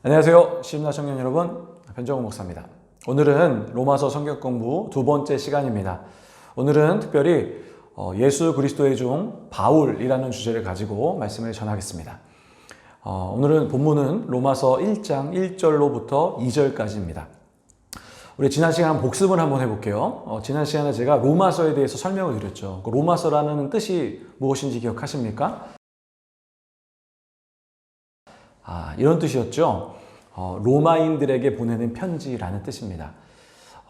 안녕하세요. 시임나 청년 여러분, 변정우 목사입니다. 오늘은 로마서 성경 공부 두 번째 시간입니다. 오늘은 특별히 예수 그리스도의 종 바울이라는 주제를 가지고 말씀을 전하겠습니다. 오늘은 본문은 로마서 1장 1절로부터 2절까지입니다. 우리 지난 시간 복습을 한번 해볼게요. 지난 시간에 제가 로마서에 대해서 설명을 드렸죠. 로마서라는 뜻이 무엇인지 기억하십니까? 이런 뜻이었죠. 로마인들에게 보내는 편지라는 뜻입니다.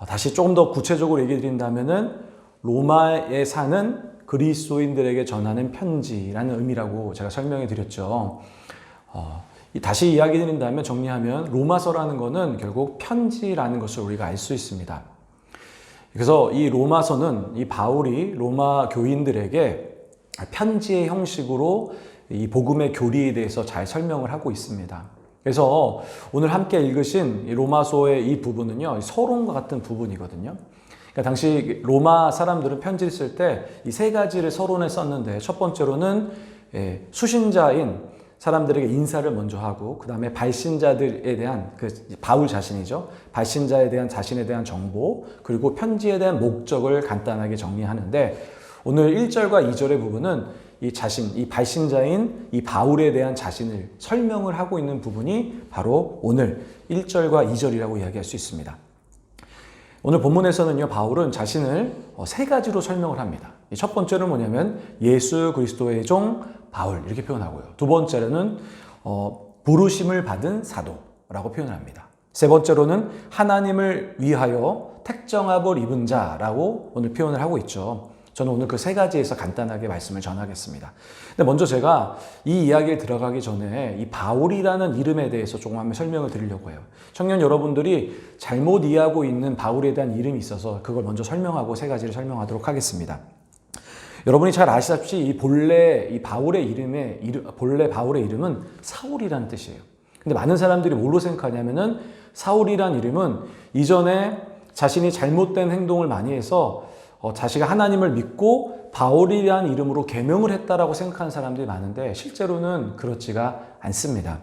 다시 조금 더 구체적으로 얘기 드린다면은 로마에 사는 그리스도인들에게 전하는 편지라는 의미라고 제가 설명해 드렸죠. 다시 이야기 드린다면 정리하면 로마서라는 것은 결국 편지라는 것을 우리가 알 수 있습니다. 그래서 이 로마서는 이 바울이 로마 교인들에게 편지의 형식으로 이 복음의 교리에 대해서 잘 설명을 하고 있습니다. 그래서 오늘 함께 읽으신 이 로마서의 이 부분은요, 서론과 같은 부분이거든요. 그러니까 당시 로마 사람들은 편지를 쓸 때 이 세 가지를 서론에 썼는데, 첫 번째로는 수신자인 사람들에게 인사를 먼저 하고, 그 다음에 발신자들에 대한 바울 자신이죠. 발신자에 대한 자신에 대한 정보, 그리고 편지에 대한 목적을 간단하게 정리하는데, 오늘 1절과 2절의 부분은 이 발신자인 이 바울에 대한 자신을 설명을 하고 있는 부분이 바로 오늘 1절과 2절이라고 이야기할 수 있습니다. 오늘 본문에서는요, 바울은 자신을 세 가지로 설명을 합니다. 첫 번째는 뭐냐면 예수 그리스도의 종 바울 이렇게 표현하고요. 두 번째로는 부르심을 받은 사도라고 표현을 합니다. 세 번째로는 하나님을 위하여 택정함을 입은 자라고 오늘 표현을 하고 있죠. 저는 오늘 그 세 가지에서 간단하게 말씀을 전하겠습니다. 근데 먼저 제가 이 이야기에 들어가기 전에 이 바울이라는 이름에 대해서 조금 한번 설명을 드리려고 해요. 청년 여러분들이 잘못 이해하고 있는 바울에 대한 이름이 있어서 그걸 먼저 설명하고 세 가지를 설명하도록 하겠습니다. 여러분이 잘 아시다시피 이 본래 바울의 이름은 사울이라는 뜻이에요. 근데 많은 사람들이 뭘로 생각하냐면은 사울이라는 이름은 이전에 자신이 잘못된 행동을 많이 해서 자신이 하나님을 믿고 바울이라는 이름으로 계명을 했다라고 생각하는 사람들이 많은데 실제로는 그렇지가 않습니다.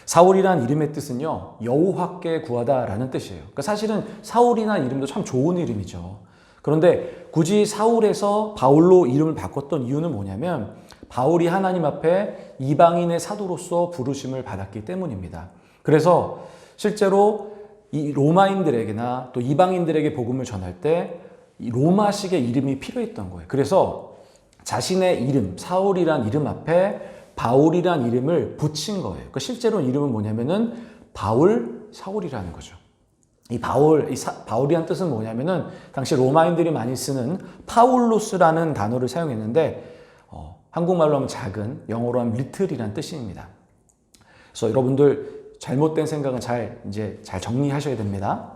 사울이라는 이름의 뜻은요, 여호와께 구하다라는 뜻이에요. 그러니까 사실은 사울이라는 이름도 참 좋은 이름이죠. 그런데 굳이 사울에서 바울로 이름을 바꿨던 이유는 뭐냐면 바울이 하나님 앞에 이방인의 사도로서 부르심을 받았기 때문입니다. 그래서 실제로 이 로마인들에게나 또 이방인들에게 복음을 전할 때 이 로마식의 이름이 필요했던 거예요. 그래서 자신의 이름, 사울이란 이름 앞에 바울이란 이름을 붙인 거예요. 그러니까 실제로 이름은 뭐냐면은 바울, 사울이라는 거죠. 바울이란 뜻은 뭐냐면은 당시 로마인들이 많이 쓰는 파울로스라는 단어를 사용했는데, 한국말로 하면 작은, 영어로 하면 리틀이란 뜻입니다. 그래서 여러분들 잘못된 생각은 잘 정리하셔야 됩니다.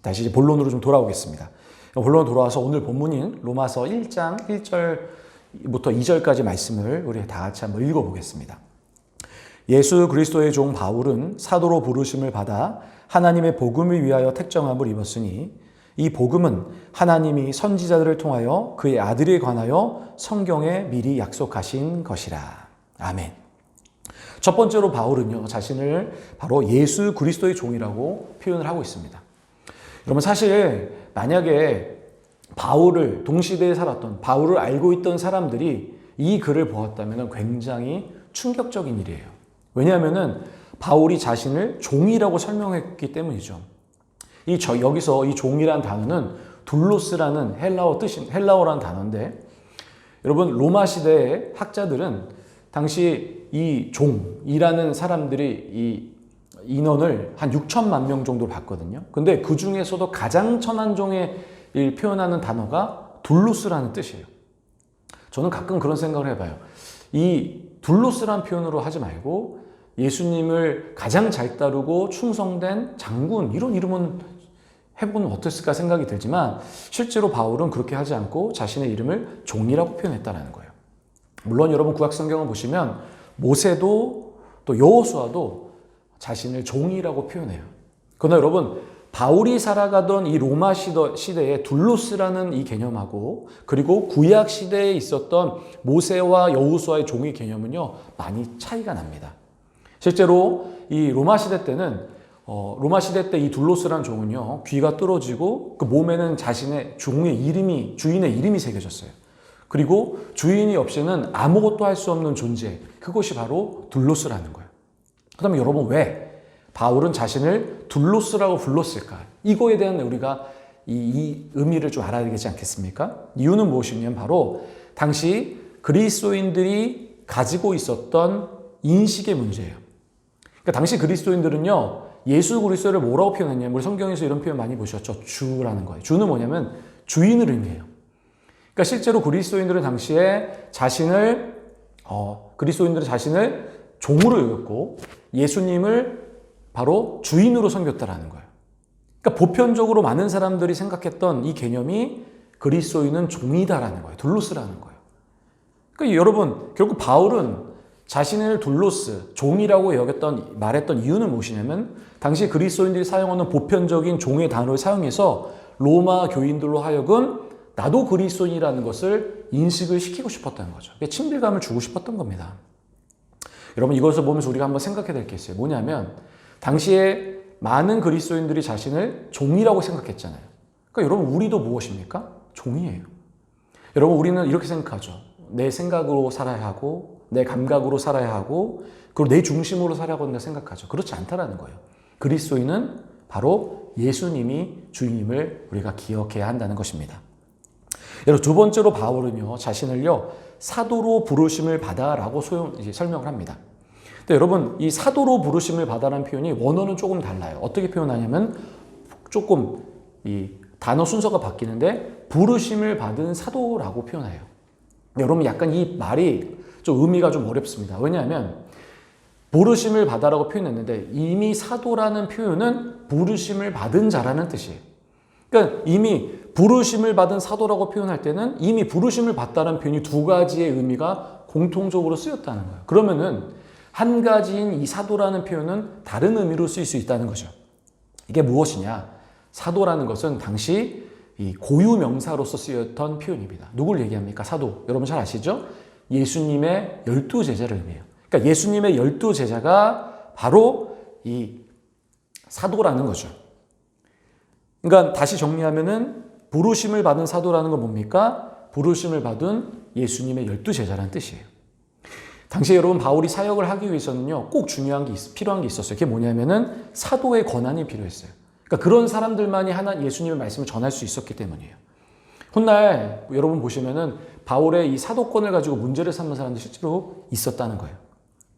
다시 이제 본론으로 좀 돌아오겠습니다. 본론으로 돌아와서 오늘 본문인 로마서 1장 1절부터 2절까지 말씀을 우리 다 같이 한번 읽어보겠습니다. 예수 그리스도의 종 바울은 사도로 부르심을 받아 하나님의 복음을 위하여 택정함을 입었으니 이 복음은 하나님이 선지자들을 통하여 그의 아들에 관하여 성경에 미리 약속하신 것이라. 아멘. 첫 번째로 바울은요, 자신을 바로 예수 그리스도의 종이라고 표현을 하고 있습니다. 여러분, 사실 만약에 바울을 동시대에 살았던, 바울을 알고 있던 사람들이 이 글을 보았다면 굉장히 충격적인 일이에요. 왜냐하면 바울이 자신을 종이라고 설명했기 때문이죠. 여기서 이 종이라는 단어는 둘로스라는 헬라어라는 단어인데, 여러분, 로마 시대의 학자들은 당시 이 종이라는 사람들이 이 인원을 한 6천만 명 정도 봤거든요. 근데 그 중에서도 가장 천한 종의 표현하는 단어가 둘로스라는 뜻이에요. 저는 가끔 그런 생각을 해봐요. 이 둘로스라는 표현으로 하지 말고 예수님을 가장 잘 따르고 충성된 장군, 이런 이름은 해보면 어땠을까 생각이 들지만 실제로 바울은 그렇게 하지 않고 자신의 이름을 종이라고 표현했다는 거예요. 물론 여러분 구약성경을 보시면 모세도 또 여호수아도 자신을 종이라고 표현해요. 그러나 여러분, 바울이 살아가던 이 로마 시대에 둘로스라는 이 개념하고 그리고 구약 시대에 있었던 모세와 여호수아의 종의 개념은요, 많이 차이가 납니다. 실제로 이 로마 시대 때는 로마 시대 때 이 둘로스란 종은요, 귀가 뚫어지고 그 몸에는 자신의 주인의 이름이 새겨졌어요. 그리고 주인이 없이는 아무것도 할 수 없는 존재, 그것이 바로 둘로스라는 거예요. 그다음에 여러분, 왜 바울은 자신을 둘로스라고 불렀을까? 이거에 대한 우리가 이 의미를 좀 알아야 되지 않겠습니까? 이유는 무엇이냐면 바로 당시 그리스도인들이 가지고 있었던 인식의 문제예요. 그러니까 당시 그리스도인들은요, 예수 그리스도를 뭐라고 표현했냐면, 우리 성경에서 이런 표현 많이 보셨죠? 주라는 거예요. 주는 뭐냐면 주인을 의미해요. 그러니까 실제로 그리스도인들은 당시에 그리스도인들은 자신을 종으로 여겼고 예수님을 바로 주인으로 섬겼다라는 거예요. 그러니까 보편적으로 많은 사람들이 생각했던 이 개념이 그리스도인은 종이다라는 거예요. 둘로스라는 거예요. 그러니까 여러분, 결국 바울은 자신을 둘로스, 종이라고 말했던 이유는 무엇이냐면, 당시 그리스도인들이 사용하는 보편적인 종의 단어를 사용해서 로마 교인들로 하여금 나도 그리스도인이라는 것을 인식을 시키고 싶었다는 거죠. 친밀감을 주고 싶었던 겁니다. 여러분, 이것을 보면서 우리가 한번 생각해야 될 게 있어요. 뭐냐면, 당시에 많은 그리스도인들이 자신을 종이라고 생각했잖아요. 그러니까 여러분, 우리도 무엇입니까? 종이에요. 여러분, 우리는 이렇게 생각하죠. 내 생각으로 살아야 하고, 내 감각으로 살아야 하고, 그리고 내 중심으로 살아야 한다고 생각하죠. 그렇지 않다라는 거예요. 그리스도인은 바로 예수님이 주님을 우리가 기억해야 한다는 것입니다. 여러분, 두 번째로 바울은요, 자신을요, 사도로 부르심을 받아라고 설명을 합니다. 근데 여러분, 이 사도로 부르심을 받아라는 표현이 원어는 조금 달라요. 어떻게 표현하냐면, 조금 이 단어 순서가 바뀌는데, 부르심을 받은 사도라고 표현해요. 여러분, 약간 이 말이 좀 의미가 좀 어렵습니다. 왜냐하면 부르심을 받아라고 표현했는데, 이미 사도라는 표현은 부르심을 받은 자라는 뜻이에요. 그러니까 이미 부르심을 받은 사도라고 표현할 때는 이미 부르심을 받다는 표현이 두 가지의 의미가 공통적으로 쓰였다는 거예요. 그러면은 한 가지인 이 사도라는 표현은 다른 의미로 쓰일 수 있다는 거죠. 이게 무엇이냐? 사도라는 것은 당시 이 고유 명사로서 쓰였던 표현입니다. 누굴 얘기합니까? 사도. 여러분 잘 아시죠? 예수님의 12제자를 의미해요. 그러니까 예수님의 12제자가 바로 이 사도라는 거죠. 그러니까 다시 정리하면은 부르심을 받은 사도라는 건 뭡니까? 부르심을 받은 예수님의 12제자라는 뜻이에요. 당시에 여러분, 바울이 사역을 하기 위해서는요, 꼭 필요한 게 있었어요. 그게 뭐냐면은 사도의 권한이 필요했어요. 그러니까 그런 사람들만이 예수님의 말씀을 전할 수 있었기 때문이에요. 훗날 여러분 보시면은 바울의 이 사도권을 가지고 문제를 삼는 사람들이 실제로 있었다는 거예요.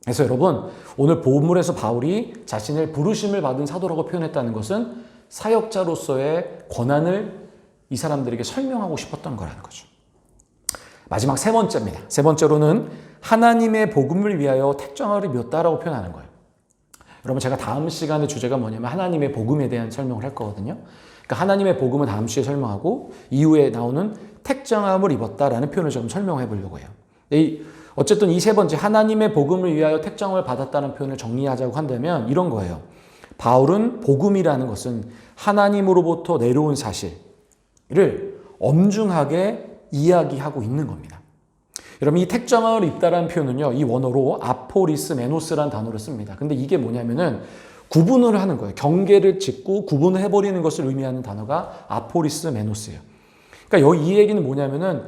그래서 여러분, 오늘 본문에서 바울이 자신을 부르심을 받은 사도라고 표현했다는 것은 사역자로서의 권한을 이 사람들에게 설명하고 싶었던 거라는 거죠. 마지막 세 번째입니다. 세 번째로는 하나님의 복음을 위하여 택정하여 입었다라고 표현하는 거예요. 여러분, 제가 다음 시간의 주제가 뭐냐면 하나님의 복음에 대한 설명을 할 거거든요. 그러니까 하나님의 복음은 다음 주에 설명하고 이후에 나오는 택정함을 입었다라는 표현을 좀 설명해 보려고 해요. 어쨌든 이 세 번째, 하나님의 복음을 위하여 택정함을 받았다는 표현을 정리하자고 한다면 이런 거예요. 바울은 복음이라는 것은 하나님으로부터 내려온 사실을 엄중하게 이야기하고 있는 겁니다. 여러분, 이 택정함을 입다라는 표현은요, 이 원어로 아포리스 메노스라는 단어를 씁니다. 근데 이게 뭐냐면은 구분을 하는 거예요. 경계를 짓고 구분을 해버리는 것을 의미하는 단어가 아포리스 메노스예요. 그러니까 여기 이 얘기는 뭐냐면은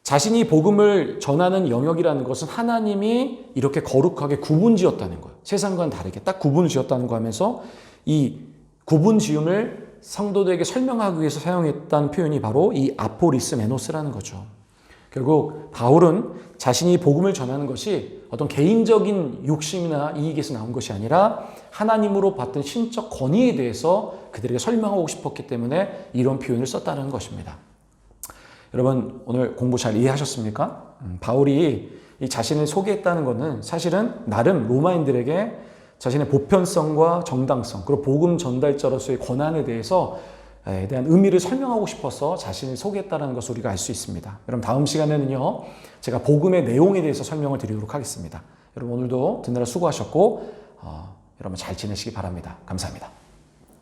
자신이 복음을 전하는 영역이라는 것은 하나님이 이렇게 거룩하게 구분 지었다는 거예요. 세상과는 다르게 딱 구분을 지었다는 거 하면서 이 구분 지음을 성도들에게 설명하기 위해서 사용했다는 표현이 바로 이 아포리스 메노스라는 거죠. 결국 바울은 자신이 복음을 전하는 것이 어떤 개인적인 욕심이나 이익에서 나온 것이 아니라 하나님으로 받은 신적 권위에 대해서 그들에게 설명하고 싶었기 때문에 이런 표현을 썼다는 것입니다. 여러분, 오늘 공부 잘 이해하셨습니까? 바울이 이 자신을 소개했다는 것은 사실은 나름 로마인들에게 자신의 보편성과 정당성, 그리고 복음 전달자로서의 권한에 대해서 대한 의미를 설명하고 싶어서 자신을 소개했다는 것을 우리가 알 수 있습니다. 여러분, 다음 시간에는요, 제가 복음의 내용에 대해서 설명을 드리도록 하겠습니다. 여러분, 오늘도 듣느라 수고하셨고 여러분 잘 지내시기 바랍니다. 감사합니다.